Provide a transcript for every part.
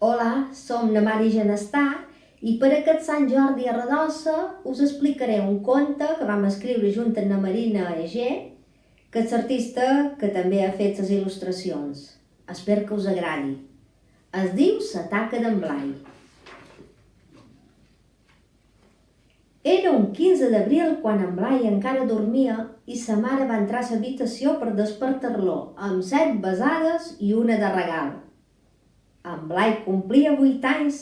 Hola, som na Mari Genestà i per aquest Sant Jordi a Redossa us explicaré un conte que vam escriure junt amb la Marina Egé, que és l'artista que també ha fet les il·lustracions. Espero que us agradi. Es diu La taca d'en Blai. Era un 15 d'abril quan en Blai encara dormia i sa mare va entrar a l'habitació per despertar-lo amb 7 besades i una de regal. En Blai complia 8 anys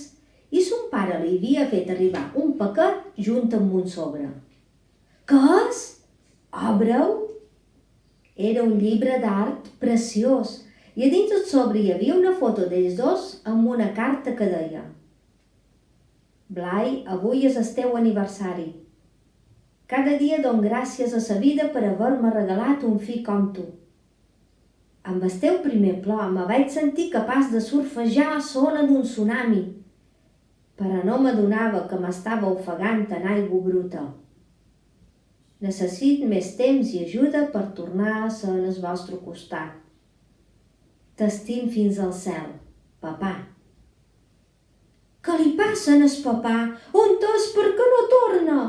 i son pare li havia fet arribar un paquet junt amb un sobre. Què és? Obre-ho. Era un llibre d'art preciós i a dins el sobre hi havia una foto d'ells dos amb una carta que deia: Blai, avui és el teu aniversari. Cada dia don gràcies a sa vida per haver-me regalat un fill com tu. Amb el teu primer plor me vaig sentir capaç de surfejar sola en un tsunami, però no m'adonava que m'estava ofegant en aigua bruta. Necessito més temps i ajuda per tornar a ser al vostre costat. T'estim fins al cel, papà. Què li passa a el papà? On és? Per què no torna?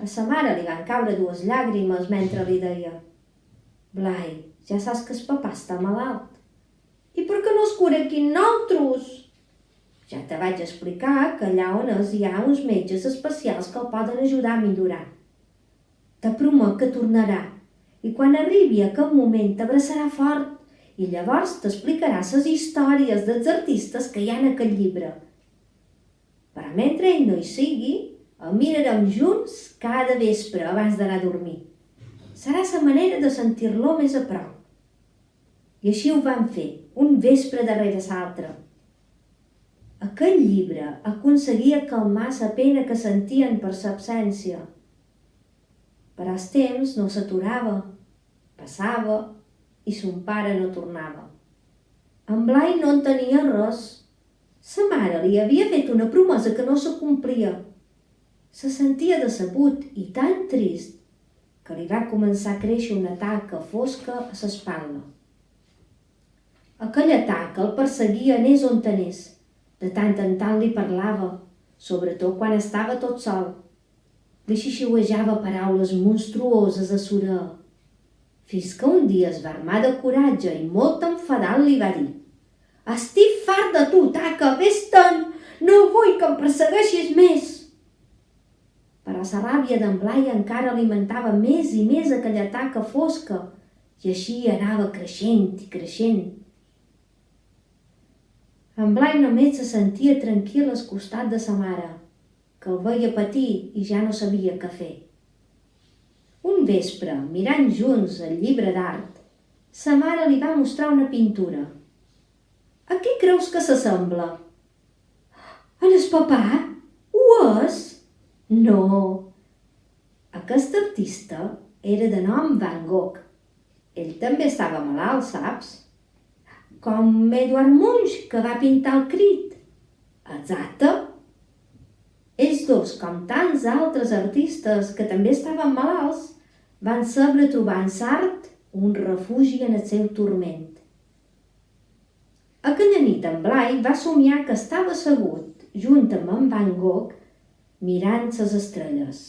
A sa mare li van caure 2 llàgrimes mentre li deia: Blai, ja saps que el papà està malalt. I per què no es cura aquí amb nosaltres? Ja te vaig explicar que allà on és hi ha uns metges especials que el poden ajudar a millorar. Te promet que tornarà i quan arribi aquest moment t'abraçarà fort i llavors t'explicarà les històries dels artistes que hi ha en aquest llibre. Però mentre ell no hi sigui, el mirarem junts cada vespre abans d'anar a dormir. Serà la manera de sentir-lo més a prop. I així ho vam fer, un vespre darrere l'altre. Aquell llibre aconseguia calmar la pena que sentien per l'absència. Però el temps no s'aturava, passava i son pare no tornava. En Blai no entenia res. Sa mare li havia fet una promesa que no s'acomplia. Se sentia decebut i tan trist que li va començar a créixer una taca fosca a l'espatlla. Aquella taca el perseguia anés on anés. De tant en tant li parlava, sobretot quan estava tot sol. Li xixiuejava paraules monstruoses a l'orella, fins que un dia es va armar de coratge i molt enfadat li va dir: Estic fart de tu, taca, vés-te'n! No vull que em persegueixis més! Però la ràbia d'en Blai encara alimentava més i més aquella taca fosca i així anava creixent i creixent. En Blai només se sentia tranquil al costat de sa mare, que el veia patir i ja no sabia què fer. Un vespre, mirant junts el llibre d'art, sa mare li va mostrar una pintura. A què creus que s'assembla? A el papà? Ho és? No. Aquest artista era de nom Van Gogh. Ell també estava malalt, saps? Com Eduard Munch, que va pintar el Crit. Exacte. Ells dos, com tants altres artistes que també estaven malalts, van saber trobar en l'art un refugi en el seu turment. Aquella nit en Blai va somiar que estava assegut, junt amb en Van Gogh, mirant les estrelles.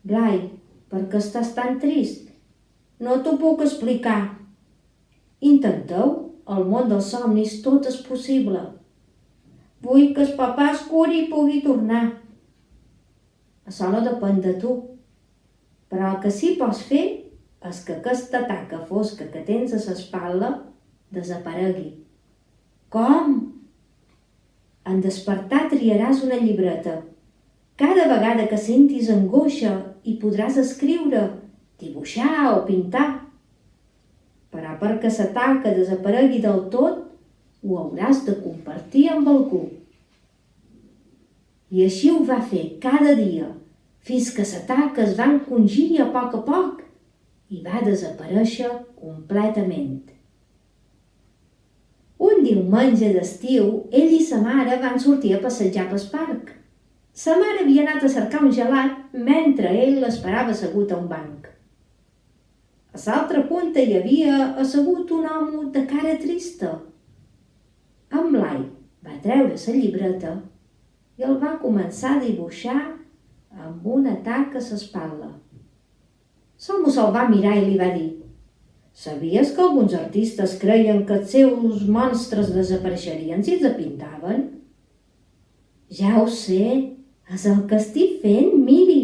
Blai, per què estàs tan trist? No t'ho puc explicar. Intenteu, al món dels somnis tot és possible. Vull que el papà es curi i pugui tornar. Això no depèn de tu. Però el que sí pots fer és que aquesta taca fosca que tens a l'espatlla desaparegui. Com? En despertar triaràs una llibreta. Cada vegada que sentis angoixa hi podràs escriure, dibuixar o pintar. Però perquè la taca desaparegui del tot, ho hauràs de compartir amb algú. I així ho va fer cada dia, fins que la taca es va encongir a poc i va desaparèixer completament. Un diumenge d'estiu, ell i sa mare van sortir a passejar pel parc. Sa mare havia anat a cercar un gelat mentre ell l'esperava assegut a un banc. A l'altra punta hi havia assegut un home de cara trista. treure la llibreta i el va començar a dibuixar amb una taca a l'espatlla. L'home se'l va mirar i li va dir: «Sabies que alguns artistes creien que els seus monstres desapareixerien si els pintaven?» «Ja ho sé, és el que estic fent, miri»,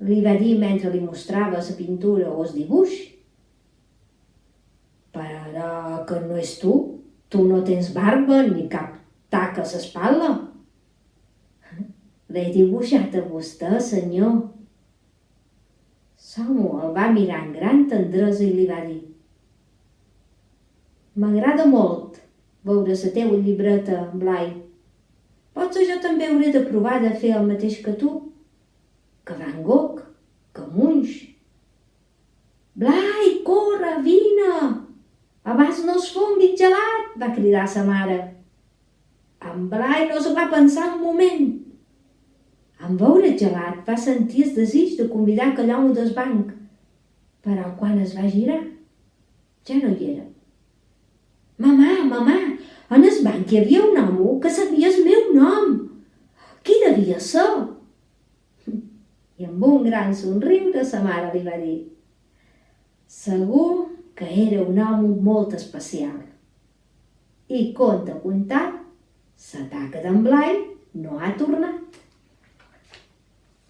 li va dir mentre li mostrava la pintura o el dibuix. «Però que no és tu. Tu no tens barba ni cap taca a l'espatlla». «L'he dibuixat a vostè, senyor». L'home el va mirar amb gran tendresa i li va dir: «M'agrada molt veure la teua llibreta, Blai. Potser jo també hauré de provar de fer el mateix que tu, que Van Gogh, que Munch». «Blai, corre, vine! Abans no es fongui gelat!», va cridar sa mare. En Blai no s'ho va pensar un moment. En veure el gelat va sentir el desig de convidar aquell home del banc, però quan es va girar ja no hi era. «Mamà, mamà, en el banc hi havia un home que sabia el meu nom. Qui devia ser?» I amb un gran somriure sa mare li va dir: «Segur que era un home molt especial». I conta contat, la taca d'en Blai no ha tornat.